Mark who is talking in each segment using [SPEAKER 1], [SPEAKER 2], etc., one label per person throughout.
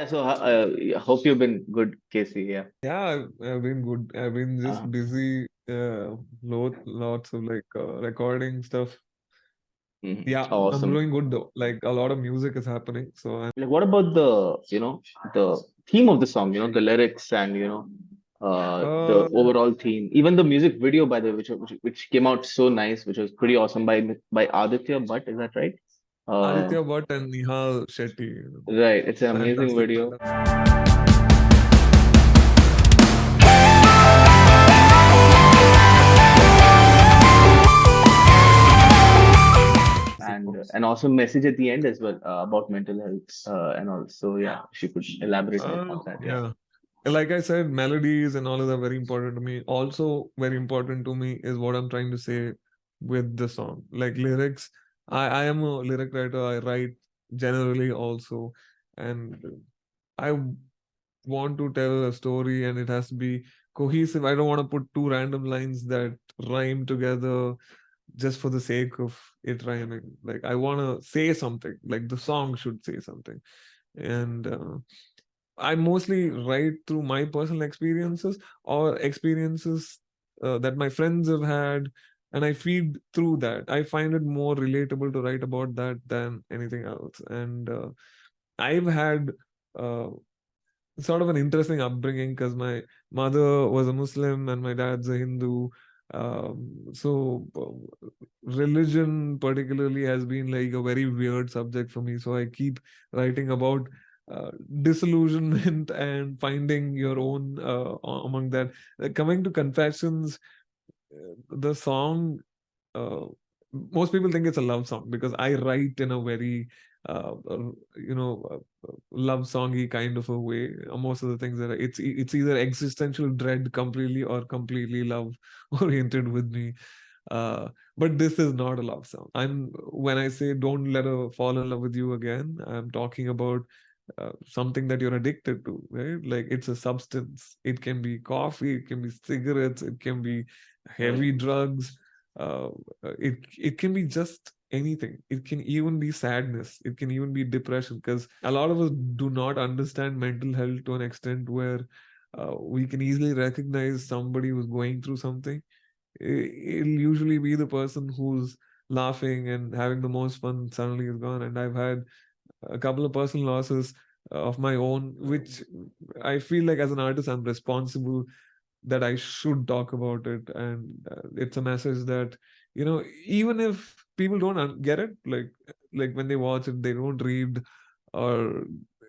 [SPEAKER 1] Yeah, so hope you've been good, Casey. Yeah.
[SPEAKER 2] Yeah, I've been good. I've been
[SPEAKER 1] Uh,
[SPEAKER 2] just busy, lots of like recording stuff. Yeah, I'm
[SPEAKER 1] awesome.
[SPEAKER 2] doing good though. Like a lot of music is happening, so I'm
[SPEAKER 1] Like, what about the theme of the song? The lyrics and the
[SPEAKER 2] uh
[SPEAKER 1] overall theme. Even the music video, by the way, which came out so nice, which was pretty awesome by Aditya Bhatt. Is that right? Uh,
[SPEAKER 2] Aditya Bhatt and Nihal Shetty.
[SPEAKER 1] right. It's an amazing
[SPEAKER 2] Fantastic,
[SPEAKER 1] video.
[SPEAKER 2] fantastic.
[SPEAKER 1] And
[SPEAKER 2] Superb.
[SPEAKER 1] an awesome message at the end as well about mental health and all. So yeah, if you could elaborate on that. Yeah.
[SPEAKER 2] Yeah. Like I said, melodies and all of that are very important to me. Also, very important to me is what I'm trying to say with the song. Like lyrics, I am a lyric writer. I write generally also, and I want to tell a story, and it has to be cohesive. I don't want to put two random lines that rhyme together just for the sake of it rhyming. Like I want to say something. Like the song should say something, and I mostly write through my personal experiences or experiences that my friends have had, and I feed through that. I find it more relatable to write about that than anything else. And I've had uh, sort of an interesting upbringing because my mother was a Muslim and my dad's a Hindu. So religion particularly has been like a very weird subject for me. So I keep writing about disillusionment and finding your own among that. Coming to confessions, the song uh, most people think it's a love song because I write in a very love songy kind of a way. Most of the things that it's either existential dread completely or completely love oriented with me. uh, but this is not a love song. I'm When I say don't let her fall in love with you again, I'm talking about something that you're addicted to, right? Like it's a substance. It can be coffee, it can be cigarettes, it can be heavy drugs. It can be just anything. It can even be sadness. It can even be depression. Because a lot of us do not understand mental health to an extent where we can easily recognize somebody who's going through something. It'll usually be the person who's laughing and having the most fun suddenly is gone. And I've had a couple of personal losses of my own, which I feel like as an artist, I'm responsible that I should talk about it. And it's a message that, even if people don't get it, like when they watch it, they don't read or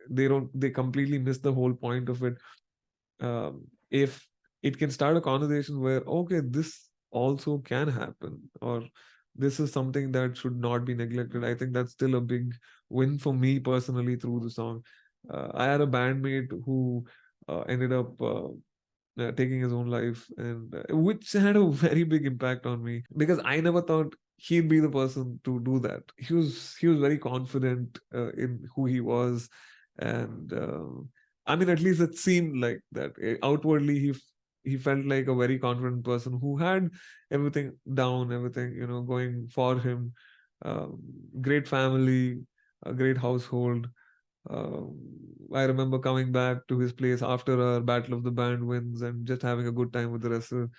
[SPEAKER 2] they completely miss the whole point of it. If it can start a conversation where, okay, this also can happen, or this is something that should not be neglected, I think that's still a big win for me personally through the song. I had a bandmate who ended up taking his own life, and which had a very big impact on me because I never thought he'd be the person to do that. He was very confident in who he was, and I mean, at least it seemed like that. Outwardly, he felt like a very confident person who had everything down, everything going for him. Um, Great family, a great household. um, I remember coming back to his place after our Battle of the Band wins and just having a good time with the wrestler.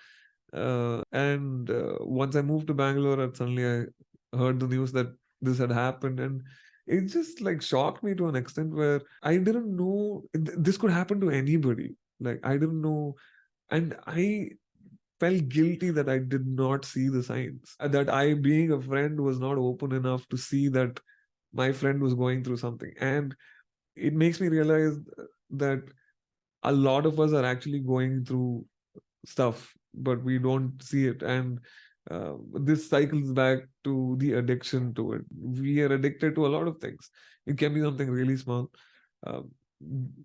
[SPEAKER 2] And once I moved to Bangalore, and suddenly I heard the news that this had happened, and it just like shocked me to an extent where I didn't know this could happen to anybody. Like I didn't know, and I felt guilty that I did not see the signs. That I, being a friend, was not open enough to see that my friend was going through something. And it makes me realize that a lot of us are actually going through stuff, but we don't see it. And this cycles back to the addiction to it. We are addicted to a lot of things. It can be something really small, uh,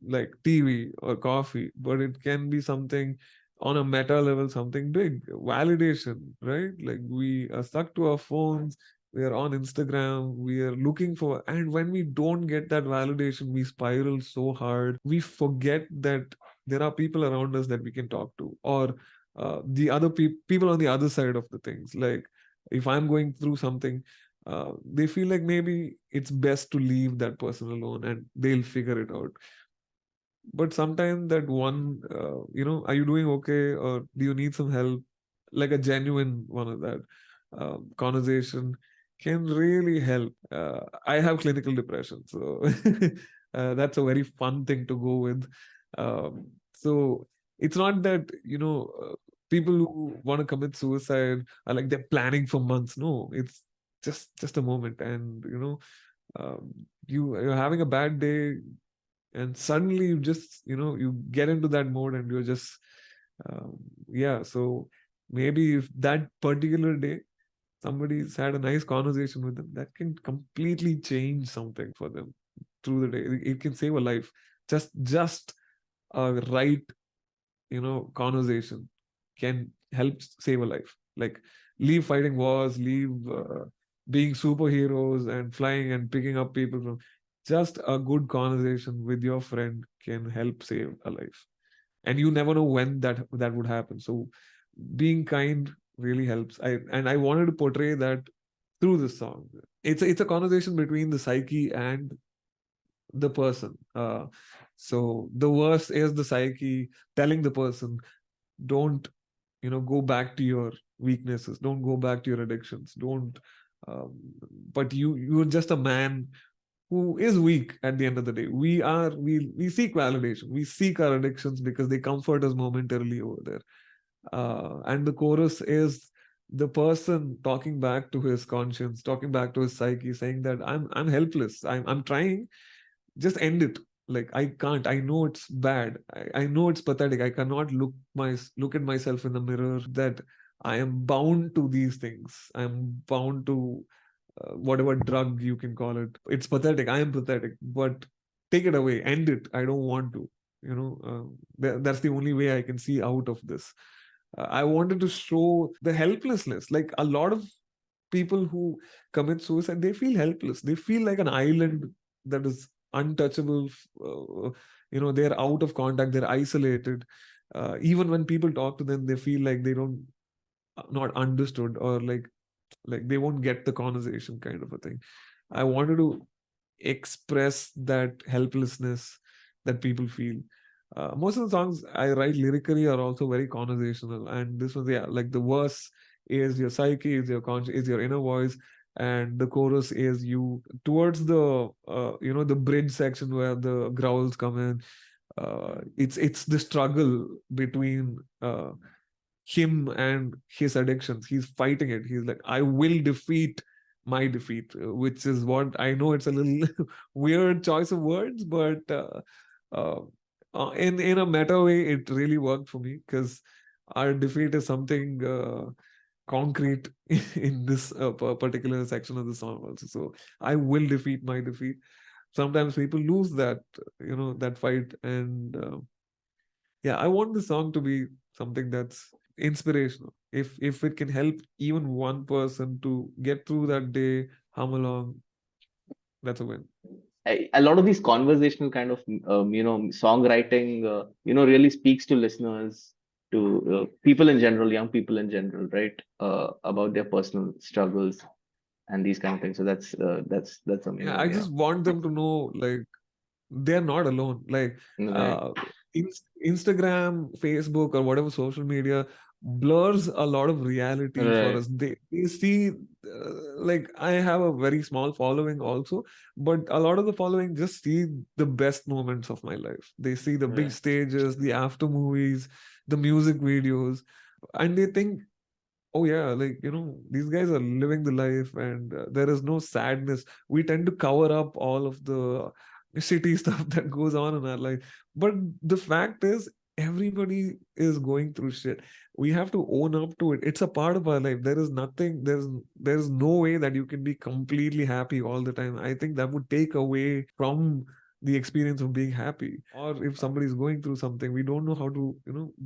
[SPEAKER 2] like TV or coffee, but it can be something on a meta level, something big, validation, right? Like we are stuck to our phones, we are on Instagram, we are looking for, and when we don't get that validation, we spiral so hard. We forget that there are people around us that we can talk to, or the other people on the other side of the things. Like if I'm going through something, they feel like maybe it's best to leave that person alone and they'll figure it out. But sometimes that one, are you doing okay, or do you need some help? Like a genuine one of that conversation can really help. I have clinical depression, so that's a very fun thing to go with. So it's not that, people who want to commit suicide are like they're planning for months. No, it's just a moment, and you're having a bad day, and suddenly you just, you get into that mode, and you're just yeah. So maybe if that particular day somebody's had a nice conversation with them, that can completely change something for them through the day. It can save a life. Just a right, conversation can help save a life. Like, leave fighting wars, leave being superheroes and flying and picking up people from, just a good conversation with your friend can help save a life. And you never know when that would happen. So being kind really helps. I wanted to portray that through this song. It's a conversation between the psyche and the person. So the verse is the psyche telling the person, don't, go back to your weaknesses, don't go back to your addictions, don't um, but you're just a man who is weak. At the end of the day, we seek validation, we seek our addictions because they comfort us momentarily over there. And the chorus is the person talking back to his conscience, talking back to his psyche, saying that I'm helpless, I'm trying, just end it. Like, I can't, I know it's bad, I know it's pathetic, I cannot look at myself in the mirror, that I am bound to these things, I'm bound to whatever drug you can call it. It's pathetic, I am pathetic, but take it away, end it, I don't want to, that's the only way I can see out of this. I wanted to show the helplessness. Like, a lot of people who commit suicide, they feel helpless, they feel like an island that is untouchable. They're out of contact, they're isolated. Even when people talk to them, they feel like they don't not understood, or like they won't get the conversation, kind of a thing. I wanted to express that helplessness that people feel. Most of the songs I write lyrically are also very conversational, and this was, yeah, like the verse is your psyche, is your conscious, is your inner voice, and the chorus is you towards the the bridge section where the growls come in. It's the struggle between him and his addictions. He's fighting it. He's like, I will defeat my defeat, which is what I know. It's a little weird choice of words, but uh, in a meta way, it really worked for me, because our defeat is something concrete in this particular section of the song also. So I will defeat my defeat. Sometimes people lose that, that fight, and yeah, I want the song to be something that's inspirational. If it can help even one person to get through that day, hum along, that's a win.
[SPEAKER 1] A lot of these conversational kind of songwriting really speaks to listeners, to people in general, young people in general, right? About their personal struggles and these kind of things. So that's
[SPEAKER 2] Yeah,
[SPEAKER 1] amazing.
[SPEAKER 2] I
[SPEAKER 1] Yeah.
[SPEAKER 2] just want them to know, like, they're not alone. Like,
[SPEAKER 1] Right.
[SPEAKER 2] uh, Instagram, Facebook, or whatever social media blurs a lot of reality for
[SPEAKER 1] Right.
[SPEAKER 2] us. They see, like, I have a very small following also, but a lot of the following just see the best moments of my life. They see the big
[SPEAKER 1] Right.
[SPEAKER 2] stages, the after movies, the music videos, and they think, oh yeah, like, these guys are living the life, and there is no sadness. We tend to cover up all of the shitty stuff that goes on in our life, but the fact is, everybody is going through shit. We have to own up to it. It's a part of our life. There's no way that you can be completely happy all the time. I think that would take away from the experience of being happy. Or if somebody is going through something, we don't know how to,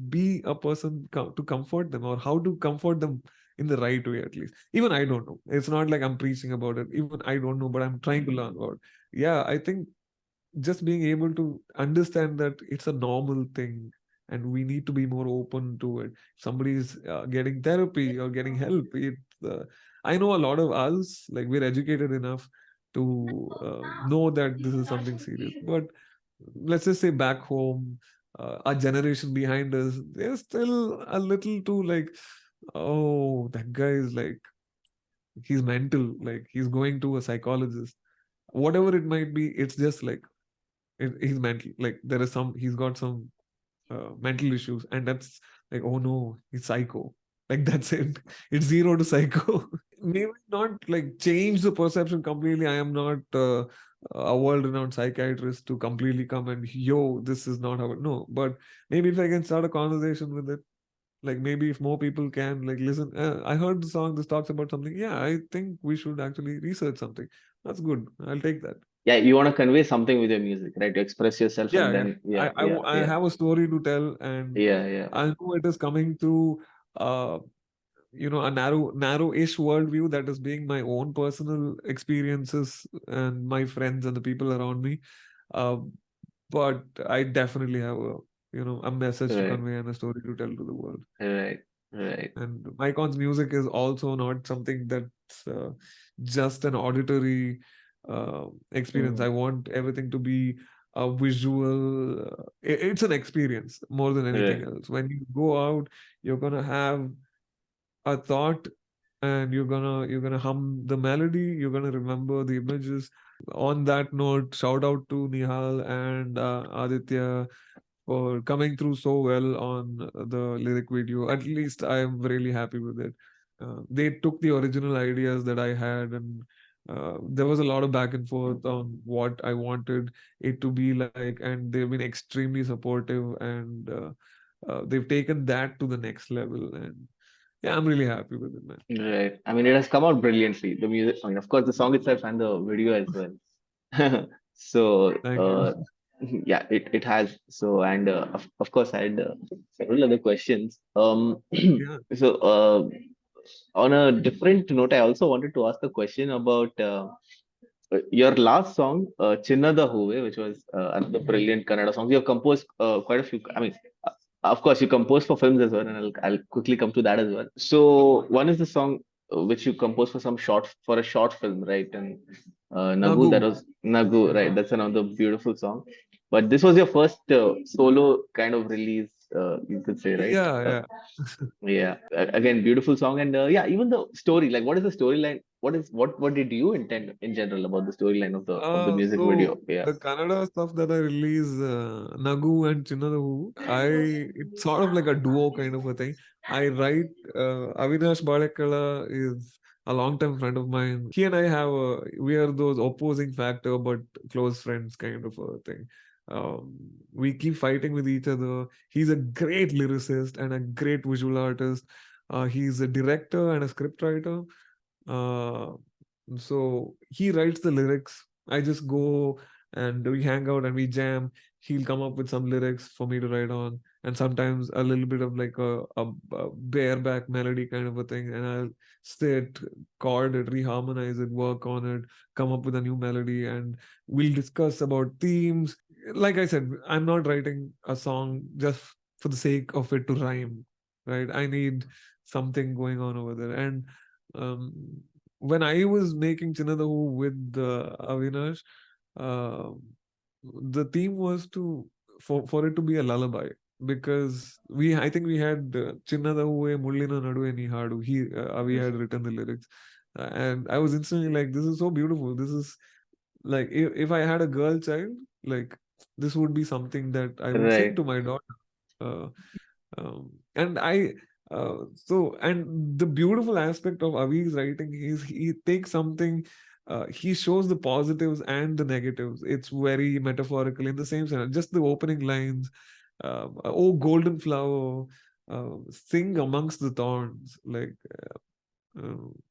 [SPEAKER 2] be a person to comfort them, or how to comfort them in the right way. At least, even I don't know. It's not like I'm preaching about it. Even I don't know, but I'm trying to learn about it. Yeah, I think just being able to understand that it's a normal thing, and we need to be more open to it. If somebody is getting therapy or getting help, I know a lot of us, like, we're educated enough to know that this is something serious, but let's just say back home, our generation behind us, they're still a little too like, oh, that guy is like, he's mental, like he's going to a psychologist. Whatever it might be, it's just like he's mental. Like there is he's got some mental issues, and that's like, oh no, he's psycho. Like that's it. It's zero to psycho. Maybe not like change the perception completely. I am not a world-renowned psychiatrist to completely come and yo, this is not how it. No, but maybe if I can start a conversation with it, like maybe if more people can like listen. I heard the song. This talks about something. Yeah, I think we should actually research something. That's good. I'll take that.
[SPEAKER 1] Yeah, you want to convey something with your music, right? To express yourself, and
[SPEAKER 2] Yeah.
[SPEAKER 1] then
[SPEAKER 2] I have a story to tell, and
[SPEAKER 1] yeah.
[SPEAKER 2] I know it is coming through uh a narrow-ish worldview that is being my own personal experiences and my friends and the people around me. Uh, but I definitely have a message to
[SPEAKER 1] Right,
[SPEAKER 2] convey and a story to tell to the world.
[SPEAKER 1] right, right.
[SPEAKER 2] And MyCon's music is also not something that's just an auditory experience. I
[SPEAKER 1] Mm,
[SPEAKER 2] want everything to be a visual. It's an experience more than anything
[SPEAKER 1] right,
[SPEAKER 2] else. When you go out, you're gonna have a thought, and you're gonna hum the melody. You're gonna remember the images. On that note, shout out to Nihal and Aditya for coming through so well on the lyric video. At least I'm really happy with it. They took the original ideas that I had, and there was a lot of back and forth on what I wanted it to be like, and they've been extremely supportive, and they've taken that to the next level. And yeah, I'm really happy with it, man.
[SPEAKER 1] right. I mean, it has come out brilliantly. The music, I mean, of course, the song itself and the video as well. So,
[SPEAKER 2] Thank you.
[SPEAKER 1] yeah, it has. So, and of course, I had several other questions.
[SPEAKER 2] Yeah.
[SPEAKER 1] So, on a different note, I also wanted to ask a question about your last song, Chinnada Hoove, which was another brilliant Kannada song. You have composed quite a few. I mean, of course, you composed for films as well, and I'll quickly come to that as well. So one is the song which you composed for a short film, right? And Nagu,
[SPEAKER 2] Nagu.
[SPEAKER 1] that was Nagu,
[SPEAKER 2] Yeah.
[SPEAKER 1] right? That's another beautiful song. But this was your first solo kind of release, you could say, right?
[SPEAKER 2] Yeah, yeah.
[SPEAKER 1] Yeah, again, beautiful song, and yeah, even the story. Like, what is the storyline? What did you intend in general about the storyline of the music video?
[SPEAKER 2] So
[SPEAKER 1] Yeah,
[SPEAKER 2] the Kannada stuff that I release, Nagu and ChinnadaHoovu, it's sort of like a duo kind of a thing. I write, Avinash Balekala is a long-time friend of mine. He and I we are those opposing factor but close friends kind of a thing. We keep fighting with each other. He's a great lyricist and a great visual artist. He's a director and a scriptwriter. Uh, so he writes the lyrics. I just go and we hang out and we jam. He'll come up with some lyrics for me to write on, and sometimes a little bit of like a bareback melody kind of a thing. And I'll sit, chord it, reharmonize it, work on it, come up with a new melody, and we'll discuss about themes. Like I said, I'm not writing a song just for the sake of it to rhyme, right? I need something going on over there. And um, when I was making ChinnadaHoovu with Avinash, uh, the theme was for it to be a lullaby, because I think we had ChinnadaHoovu Mullina Naduve Ni Haadu. Avi had written the lyrics, and I was instantly like, this is so beautiful. This is like, if I had a girl child, like this would be something that I would sing
[SPEAKER 1] right,
[SPEAKER 2] to my daughter. Uh, and I so and the beautiful aspect of Avi's writing is he takes something, he shows the positives and the negatives. It's very metaphorical in the same sense. Just the opening lines, oh golden flower, sing amongst the thorns. Like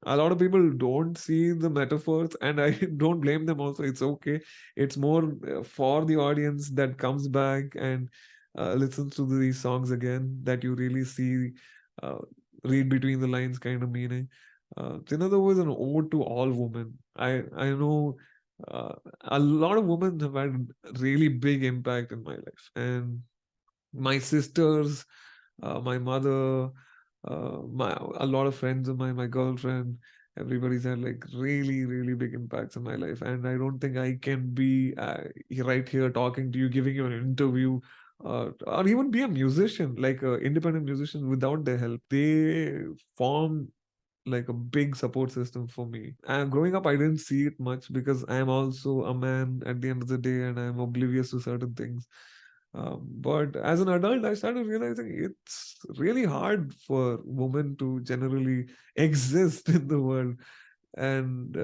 [SPEAKER 2] a lot of people don't see the metaphors, and I don't blame them also. It's okay. It's more for the audience that comes back and listens to these songs again, that you really see, uh, read between the lines kind of meaning. Chinada was an ode to all women. I know uh, a lot of women have had really big impact in my life, and my sisters, my mother, a lot of friends of mine, my girlfriend, Everybody's had like really, really big impacts in my life. And I don't think I can be right here talking to you, giving you an interview, or even be a musician, like an independent musician without their help. They form like a big support system for me. And growing up, I didn't see it much because I am also a man at the end of the day and I'm oblivious to certain things. But as an adult, I started realizing it's really hard for women to generally exist in the world. And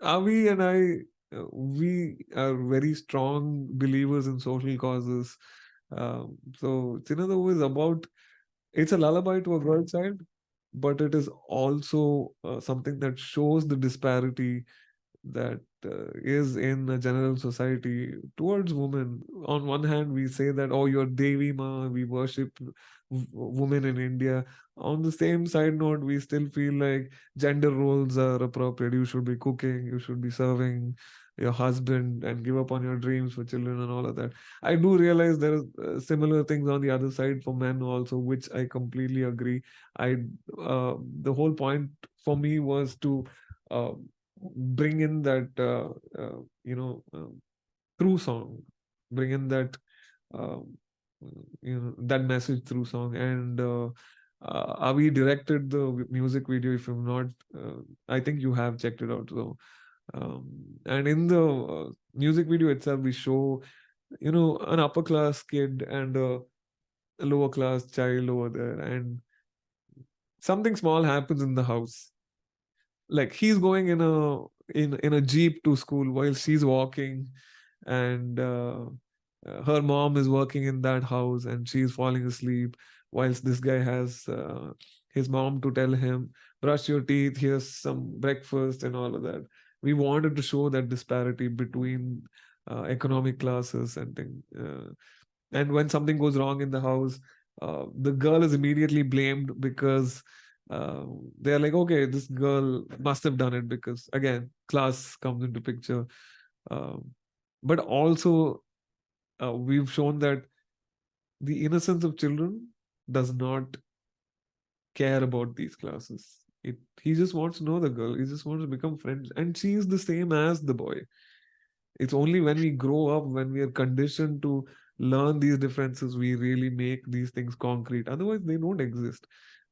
[SPEAKER 2] Avi and we are very strong believers in social causes. So Chinnada is about, it's a lullaby to a girl child, but it is also something that shows the disparity that is in a general society towards women. On one hand, we say that, oh, you're Devi Ma, we worship women in India. On the same side note, we still feel like gender roles are appropriate. You should be cooking, you should be serving your husband and give up on your dreams for children and all of that. I do realize there are similar things on the other side for men also, which I completely agree. I The whole point for me was to uh, bring in that through song, bring in that um, that message through song. And Avi directed the music video. If you've not, I think you have checked it out. So and in the music video itself, we show an upper class kid and a lower class child over there, and something small happens in the house. Like he's going in a jeep to school while she's walking, and her mom is working in that house and she's falling asleep, whilst this guy has his mom to tell him, brush your teeth, here's some breakfast and all of that. We wanted to show that disparity between economic classes and things. And when something goes wrong in the house, the girl is immediately blamed because uh, they're like, okay, this girl must have done it, because again, class comes into picture. um, but also, we've shown that the innocence of children does not care about these classes. He just wants to know the girl, he just wants to become friends, and she is the same as the boy. It's only when we grow up, when we are conditioned to learn these differences, we really make these things concrete. Otherwise, they don't exist.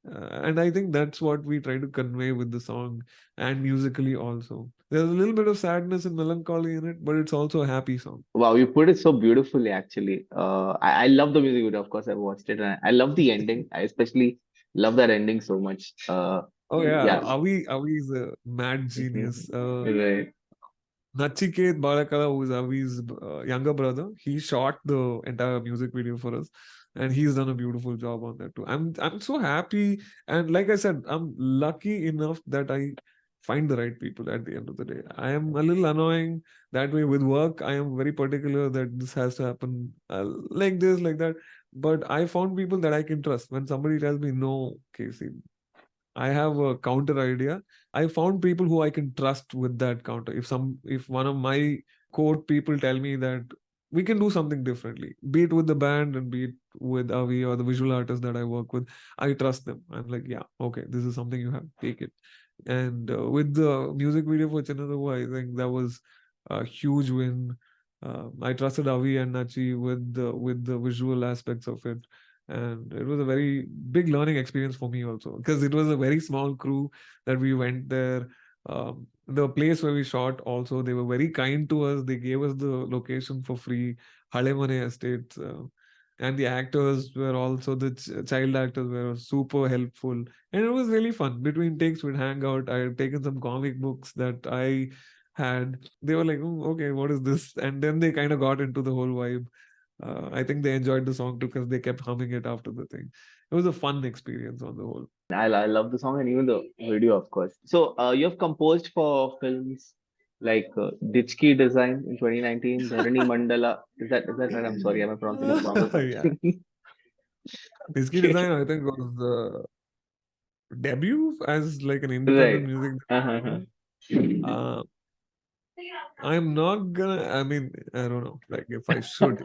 [SPEAKER 2] And I think that's what we try to convey with the song, and musically also. There's a little bit of sadness and melancholy in it, but it's also a happy song.
[SPEAKER 1] Wow, you put it so beautifully, actually. I love the music video. Of course, I watched it, and I love the ending. I especially love that ending so much.
[SPEAKER 2] Oh yeah,
[SPEAKER 1] Yeah.
[SPEAKER 2] Avi is a mad genius.
[SPEAKER 1] Right.
[SPEAKER 2] Nachiket Balakala, who is Avi's younger brother, he shot the entire music video for us, and he's done a beautiful job on that too. I'm so happy, and like I said, I'm lucky enough that I find the right people at the end of the day. I am a little annoying that way with work. I am very particular that this has to happen like this, like that. But I found people that I can trust. When somebody tells me no, Casey, I have a counter idea. I found people who I can trust with that counter. If one of my core people tell me that we can do something differently, be it with the band and be it with Avi or the visual artist that I work with, I trust them. I'm like, yeah, okay, this is something you have, take it. And with the music video for Chennoji, I think that was a huge win. I trusted Avi and Nachi with the visual aspects of it, and it was a very big learning experience for me also, because it was a very small crew that we went there. The place where we shot also, they were very kind to us. They gave us the location for free, Halemane Estates. And the actors were also, the child actors were super helpful, and it was really fun. Between takes, we'd hang out. I had taken some comic books that I had. They were like, oh, okay, what is this? And then they kind of got into the whole vibe. I think they enjoyed the song too, because they kept humming it after the thing. It was a fun experience on the whole.
[SPEAKER 1] I love the song and even the video, of course. So, you have composed for films like Ditchki Design in 2019, Dharani Mandala. Is that right? I'm sorry, am I pronouncing it wrong or
[SPEAKER 2] Yeah.
[SPEAKER 1] something?
[SPEAKER 2] Whiskey
[SPEAKER 1] Okay.
[SPEAKER 2] Design, I think, was the debut as like an independent
[SPEAKER 1] Right.
[SPEAKER 2] music
[SPEAKER 1] Uh-huh.
[SPEAKER 2] video. Uh, I'm not gonna, I mean, I don't know, like if I should.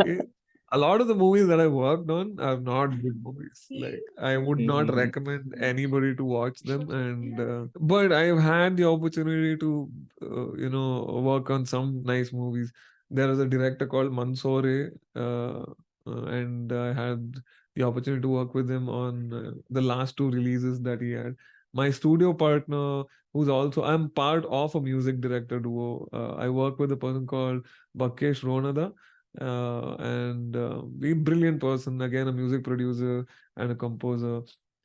[SPEAKER 2] a lot of the movies that I worked on are not good movies. Like, I would not
[SPEAKER 1] Mm-hmm.
[SPEAKER 2] recommend anybody to watch them. And but I've had the opportunity to, work on some nice movies. There is a director called Mansoore, and I had the opportunity to work with him on the last two releases that he had. My studio partner, who's also I'm part of a music director duo. I work with a person called Bakesh Ronada, and we brilliant person, again a music producer and a composer.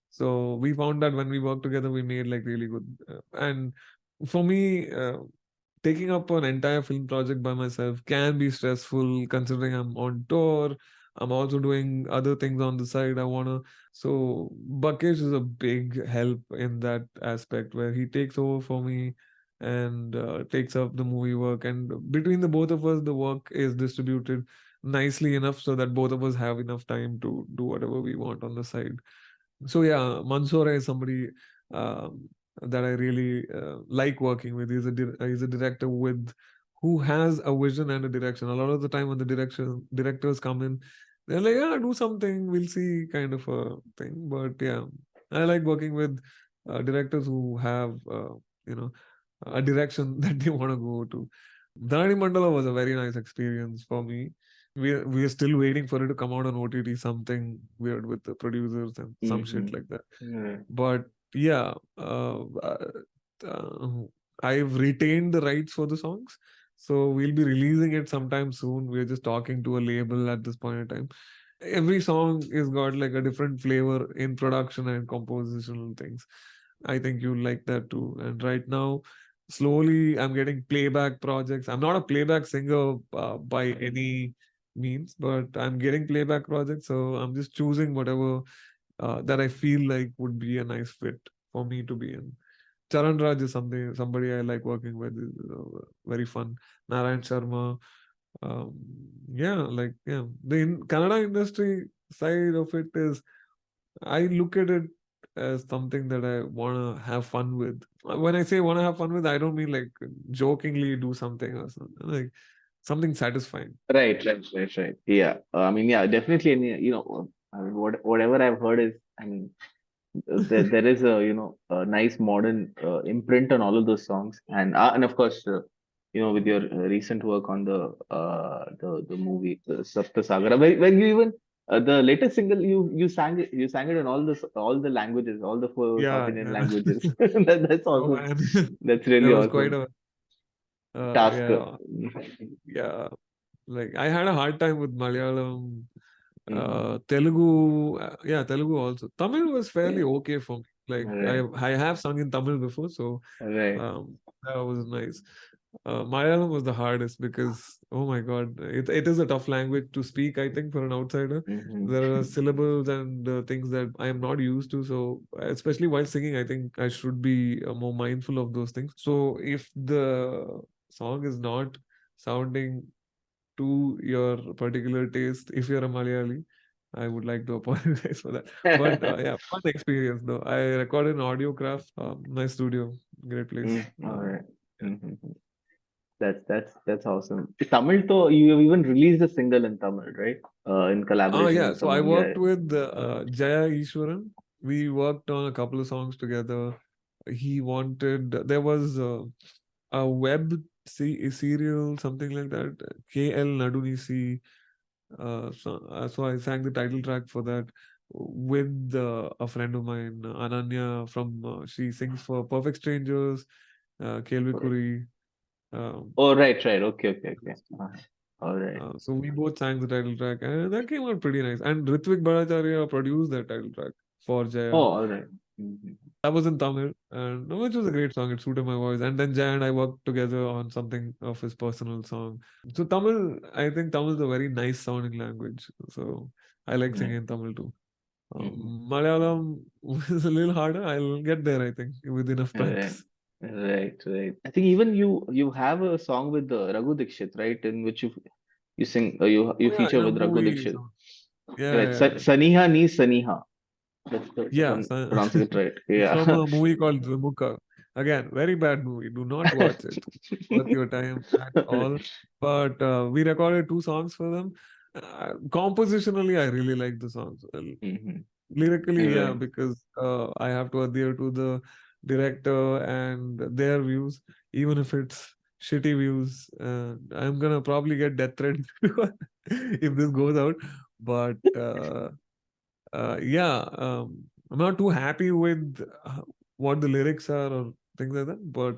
[SPEAKER 2] So we found that when we worked together we made like really good, and for me, taking up an entire film project by myself can be stressful, considering I'm on tour. I'm also doing other things on the side. So Buckage is a big help in that aspect, where he takes over for me and takes up the movie work. And between the both of us, the work is distributed nicely enough so that both of us have enough time to do whatever we want on the side. So yeah, Mansoor is somebody that I really like working with. He's a director with who has a vision and a direction. A lot of the time when the directors come in, they're like, yeah, do something, we'll see, kind of a thing. But yeah, I like working with directors who have you know a direction that they want to go to. Dhanani Mandala was a very nice experience for me. We are still waiting for it to come out on OTT, something weird with the producers and some shit like that.
[SPEAKER 1] Mm-hmm.
[SPEAKER 2] But yeah, uh, I've retained the rights for the songs, so we'll be releasing it sometime soon. We're just talking to a label at this point in time. Every song is got like a different flavor in production and compositional things. I think you'll like that too. And right now, slowly, I'm getting playback projects. I'm not a playback singer by any means, but I'm getting playback projects. So I'm just choosing whatever that I feel like would be a nice fit for me to be in. Charan Raj is somebody I like working with. Is very fun. Narayan Sharma. Um, the Kannada industry side of it is, I look at it as something that I want to have fun with. When I say want to have fun with, I don't mean like jokingly do something or something, like something satisfying.
[SPEAKER 1] Right. Yeah. I mean, yeah, definitely. And, I mean, whatever I've heard is, I mean, there is a, a nice modern imprint on all of those songs. And of course, with your recent work on the movie, Sapta Sagara, when you even, the latest single, you sang it in all the languages, all the four South
[SPEAKER 2] Yeah,
[SPEAKER 1] Indian
[SPEAKER 2] yeah.
[SPEAKER 1] languages. That's
[SPEAKER 2] Oh
[SPEAKER 1] awesome.
[SPEAKER 2] man,
[SPEAKER 1] That's
[SPEAKER 2] that
[SPEAKER 1] really
[SPEAKER 2] was quite
[SPEAKER 1] awesome.
[SPEAKER 2] a
[SPEAKER 1] Task.
[SPEAKER 2] yeah, yeah. Like I had a hard time with Malayalam,
[SPEAKER 1] Mhm.
[SPEAKER 2] Telugu, Telugu also. Tamil was
[SPEAKER 1] Yeah.
[SPEAKER 2] fairly okay for me. Like
[SPEAKER 1] Right.
[SPEAKER 2] I have sung in Tamil before, so
[SPEAKER 1] Right.
[SPEAKER 2] that was nice. Malayalam was the hardest because, oh my God, it is a tough language to speak, I think, for an outsider.
[SPEAKER 1] Hmm.
[SPEAKER 2] There are syllables and things that I am not used to. So, especially while singing, I think I should be more mindful of those things. So, if the song is not sounding to your particular taste, if you're a Malayali, I would like to apologize for that. But yeah, fun experience though. I recorded an audio craft, nice studio, great place.
[SPEAKER 1] All right.
[SPEAKER 2] Yeah.
[SPEAKER 1] Mhm. That's awesome. Tamil, though, you have even released a single in Tamil, right? In collaboration
[SPEAKER 2] Yeah.
[SPEAKER 1] with
[SPEAKER 2] So I
[SPEAKER 1] someone. Yeah.
[SPEAKER 2] worked with Jaya Ishwaran. We worked on a couple of songs together. There was a web serial, something like that, KL Nadunisi. So I sang the title track for that with a friend of mine, Ananya from, she sings for Perfect Strangers, Kelvi
[SPEAKER 1] Okay.
[SPEAKER 2] Kuri. Um,
[SPEAKER 1] Oh, right. Okay. All right.
[SPEAKER 2] so we both sang the title track, and that came out pretty nice. And Ritvik Bhattacharya produced that title track for
[SPEAKER 1] Oh,
[SPEAKER 2] Jaya.
[SPEAKER 1] all right. Mhm.
[SPEAKER 2] That was in Tamil, and which was a great song. It suited my voice. And then Jay and I worked together on something of his personal song. So Tamil, I think Tamil is a very nice sounding language. So I like
[SPEAKER 1] Right.
[SPEAKER 2] singing in Tamil too.
[SPEAKER 1] Mhm.
[SPEAKER 2] Malayalam was a little harder. I'll get there, I think, with enough
[SPEAKER 1] Right.
[SPEAKER 2] practice.
[SPEAKER 1] Right. I think even you have a song with Raghu Dixit, right? In which you sing, you
[SPEAKER 2] Oh yeah,
[SPEAKER 1] feature
[SPEAKER 2] in a
[SPEAKER 1] with Raghu
[SPEAKER 2] movie.
[SPEAKER 1] Dixit.
[SPEAKER 2] So, yeah,
[SPEAKER 1] Right.
[SPEAKER 2] yeah, yeah.
[SPEAKER 1] Saniha ni Saniha. That's if
[SPEAKER 2] Yeah,
[SPEAKER 1] I'm pronouncing it right.
[SPEAKER 2] it's from
[SPEAKER 1] Yeah.
[SPEAKER 2] a movie called Dvimuka. Again, very bad movie. Do not watch it. Worth your time at all. But we recorded two songs for them. Compositionally, I really like the songs. Lyrically, yeah,
[SPEAKER 1] Right.
[SPEAKER 2] because I have to adhere to the director and their views, even if it's shitty views. I'm gonna probably get death threat if this goes out. But yeah, I'm not too happy with what the lyrics are or things like that. But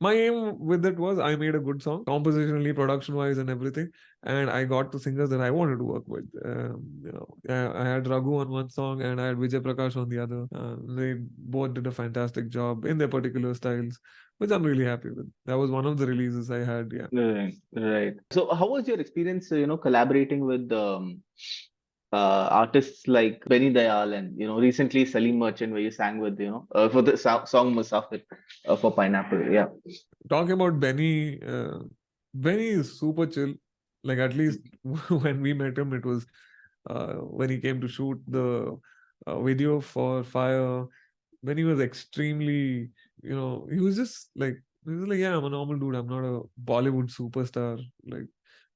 [SPEAKER 2] my aim with it was I made a good song, compositionally, production wise, and everything. And I got the singers that I wanted to work with. I had Raghu on one song and I had Vijay Prakash on the other. They both did a fantastic job in their particular styles, which I'm really happy with. That was one of the releases I had. Yeah.
[SPEAKER 1] Right, right. So, how was your experience, collaborating with artists like Benny Dayal and recently Salim Merchant, where you sang with for the song Musafir for Pineapple. Yeah.
[SPEAKER 2] Talking about Benny, Benny is super chill. Like at least when we met him, it was when he came to shoot the video for Fire. Benny was extremely, he was just like, he was like, yeah, I'm a normal dude. I'm not a Bollywood superstar. Like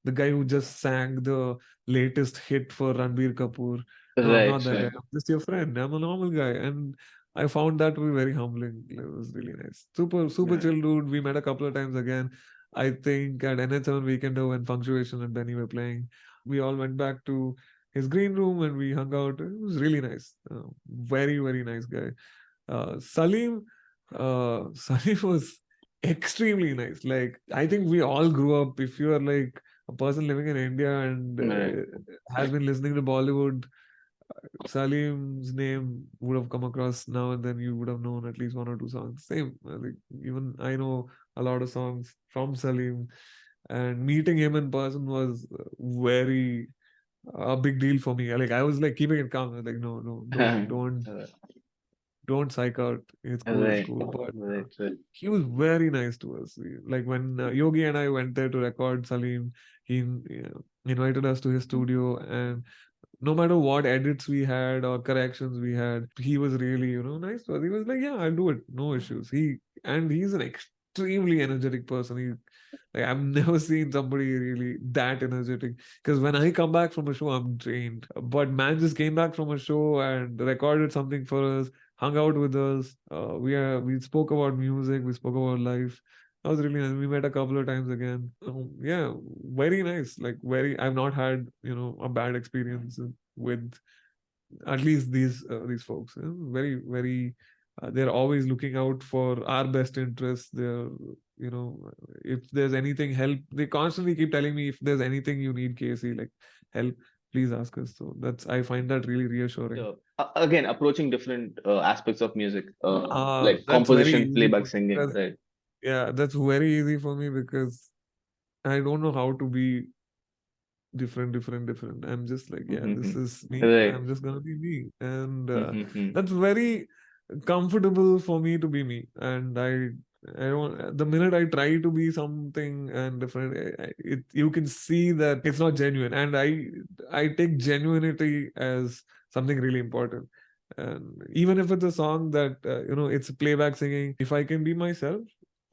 [SPEAKER 2] the guy who just sang the latest hit for Ranbir Kapoor. No, I'm
[SPEAKER 1] Right,
[SPEAKER 2] not that guy.
[SPEAKER 1] right.
[SPEAKER 2] I'm just your friend. I'm a normal guy. And I found that to be very humbling. It was really nice. Super, super
[SPEAKER 1] Right.
[SPEAKER 2] chill dude. We met a couple of times again. I think at NH7 Weekender when Punctuation and Benny were playing, we all went back to his green room and we hung out. It was really nice. Very, very nice guy. Salim, Salim was extremely nice. Like, I think we all grew up. If you are like a person living in India and
[SPEAKER 1] Right.
[SPEAKER 2] has been listening to Bollywood, Salim's name would have come across now and then. You would have known at least one or two songs. Same. Like, even I know a lot of songs from Salim, and meeting him in person was very a big deal for me. Like, I was like keeping it calm. I was like, no, no, don't psych out. It's cool, it's
[SPEAKER 1] Right,
[SPEAKER 2] cool. But
[SPEAKER 1] right, right.
[SPEAKER 2] he was very nice to us. Like when Yogi and I went there to record Salim, he invited us to his studio, and no matter what edits we had or corrections we had, he was really, nice to us. He was like, yeah, I'll do it, no issues. He's an extremely energetic person. Like I've never seen somebody really that energetic. Because when I come back from a show, I'm drained. But man just came back from a show and recorded something for us, hung out with us. We spoke about music, we spoke about life. That was really nice. We met a couple of times again. Yeah, very nice. Like very, I've not had a bad experience with at least these folks. Very very, they're always looking out for our best interests. They're if there's anything help, they constantly keep telling me if there's anything you need, Casey, like help, please ask us. So that's I find that really reassuring.
[SPEAKER 1] Again, approaching different aspects of music, like
[SPEAKER 2] That's very
[SPEAKER 1] composition,
[SPEAKER 2] easy
[SPEAKER 1] playback,
[SPEAKER 2] for me
[SPEAKER 1] singing,
[SPEAKER 2] because
[SPEAKER 1] right?
[SPEAKER 2] yeah, that's very easy for me because I don't know how to be different. I'm just like, yeah, this is me.
[SPEAKER 1] Right.
[SPEAKER 2] I'm just gonna be me, and
[SPEAKER 1] Mm-hmm.
[SPEAKER 2] that's very comfortable for me to be me. And I don't. The minute I try to be something and different, you can see that it's not genuine. And I take genuinity as something really important. And even if it's a song that it's playback singing, if I can be myself,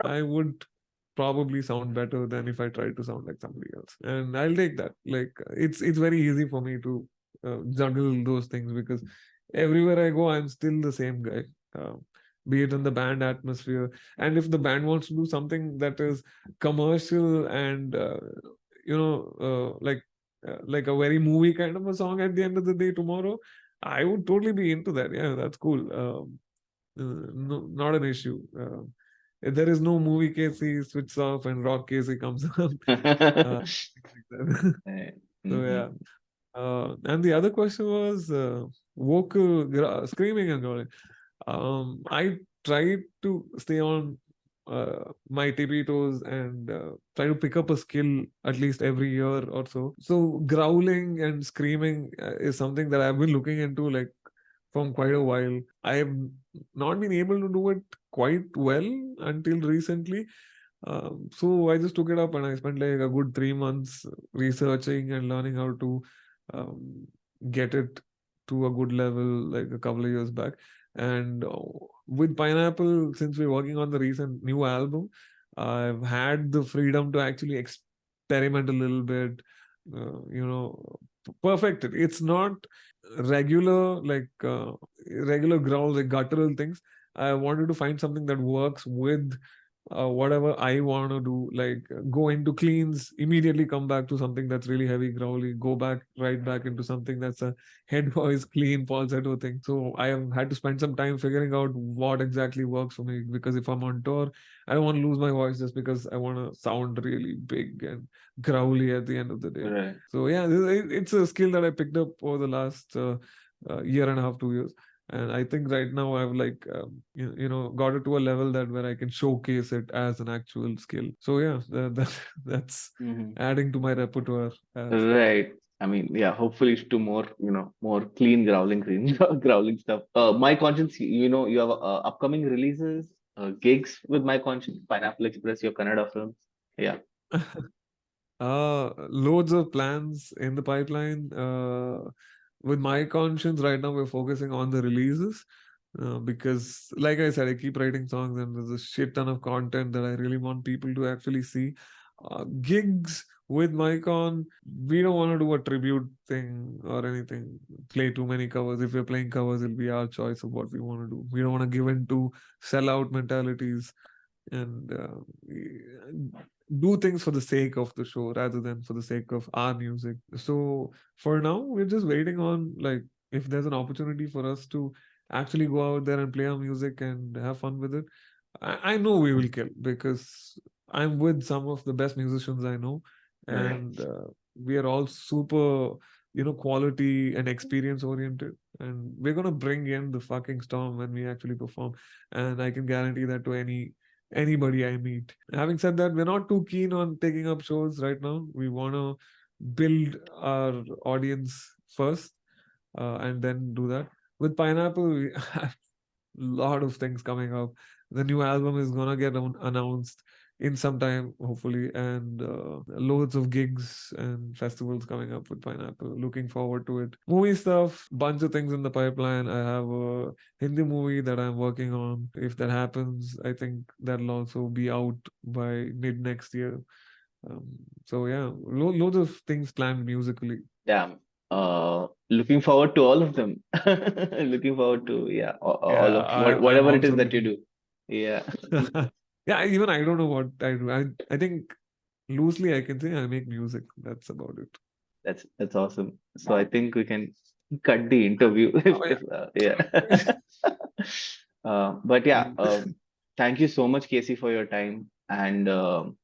[SPEAKER 2] I would probably sound better than if I try to sound like somebody else. And I'll take that. Like it's very easy for me to juggle those things because everywhere I go, I'm still the same guy. Be it in the band atmosphere, and if the band wants to do something that is commercial and like a very movie kind of a song at the end of the day tomorrow, I would totally be into that. Yeah, that's cool. No, not an issue. If there is no movie Casey switches off and rock Casey comes on. Uh, like that.
[SPEAKER 1] Right.
[SPEAKER 2] So
[SPEAKER 1] Mm-hmm.
[SPEAKER 2] yeah. And the other question was vocal screaming and growling. I try to stay on my tippy toes and try to pick up a skill at least every year or so. So growling and screaming is something that I've been looking into like from quite a while. I've not been able to do it quite well until recently. So I just took it up and I spent like a good 3 months researching and learning how to um, get it to a good level like a couple of years back. And with Pineapple, since we're working on the recent new album, I've had the freedom to actually experiment a little bit, perfected. It's not regular, regular growl, like guttural things. I wanted to find something that works with whatever I want to do, like go into cleans, immediately come back to something that's really heavy, growly, go back right back into something that's a head voice, clean falsetto thing. So I have had to spend some time figuring out what exactly works for me, because if I'm on tour, I don't want to lose my voice just because I want to sound really big and growly at the end of the day.
[SPEAKER 1] Right.
[SPEAKER 2] So yeah, it's a skill that I picked up over the last year and a half, 2 years. And I think right now I've got it to a level that where I can showcase it as an actual skill. So yeah, that's
[SPEAKER 1] Mhm.
[SPEAKER 2] adding to my repertoire as well.
[SPEAKER 1] Right. I mean, yeah, hopefully to more, more clean clean growling stuff. My conscience, you have upcoming releases, gigs with my conscience, Pineapple Express, your Kannada films. Yeah.
[SPEAKER 2] Loads of plans in the pipeline. With my conscience, right now we're focusing on the releases because, like I said, I keep writing songs and there's a shit ton of content that I really want people to actually see. Gigs with MyCon, we don't want to do a tribute thing or anything, play too many covers. If we're playing covers, it'll be our choice of what we want to do. We don't want to give in to sellout mentalities and do things for the sake of the show rather than for the sake of our music. So for now, we're just waiting on, like, if there's an opportunity for us to actually go out there and play our music and have fun with it. I know we will kill, because I'm with some of the best musicians I know,
[SPEAKER 1] Right.
[SPEAKER 2] and we are all super, quality and experience oriented, and we're gonna bring in the fucking storm when we actually perform. And I can guarantee that to anybody I meet. Having said that, we're not too keen on taking up shows right now. We want to build our audience first, and then do that. With Pineapple, we have a lot of things coming up. The new album is gonna get announced in some time, hopefully, and loads of gigs and festivals coming up with Pineapple. Looking forward to it. Movie stuff, bunch of things in the pipeline. I have a Hindi movie that I'm working on. If that happens, I think that'll also be out by mid next year. Um, so yeah, loads of things planned musically.
[SPEAKER 1] Yeah. Looking forward to all of them. Looking forward to, yeah, all
[SPEAKER 2] Yeah,
[SPEAKER 1] of
[SPEAKER 2] I'm
[SPEAKER 1] whatever it is
[SPEAKER 2] also
[SPEAKER 1] that you
[SPEAKER 2] looking.
[SPEAKER 1] do. Yeah.
[SPEAKER 2] Yeah, even I don't know what I do. I think loosely I can say I make music. That's about it.
[SPEAKER 1] That's awesome. So I think we can cut the interview
[SPEAKER 2] Oh
[SPEAKER 1] if yeah. But
[SPEAKER 2] yeah.
[SPEAKER 1] yeah, thank you so much, Casey, for your time. And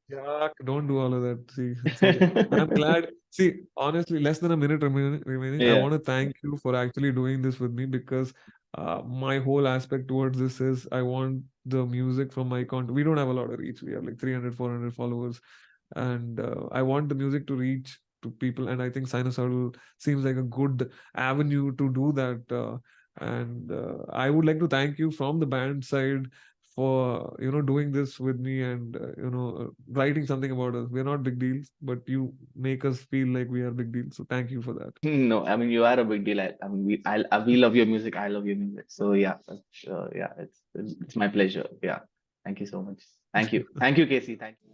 [SPEAKER 2] Yeah, don't do all of that. See, it's okay. I'm glad. See, honestly, less than a minute remaining. I
[SPEAKER 1] yeah.
[SPEAKER 2] want to thank you for actually doing this with me, because my whole aspect towards this is I want the music from my content. We don't have a lot of reach. We have like 300, 400 followers. And I want the music to reach to people. And I think sinusoidal seems like a good avenue to do that. And I would like to thank you from the band side for doing this with me, and writing something about us. We're not big deals, but you make us feel like we are big deals, so thank you for that.
[SPEAKER 1] No, I mean you are a big deal. I mean we love your music. I love your music. So yeah, yeah, it's my pleasure. Yeah, thank you so much. Thank you, Casey. Thank you.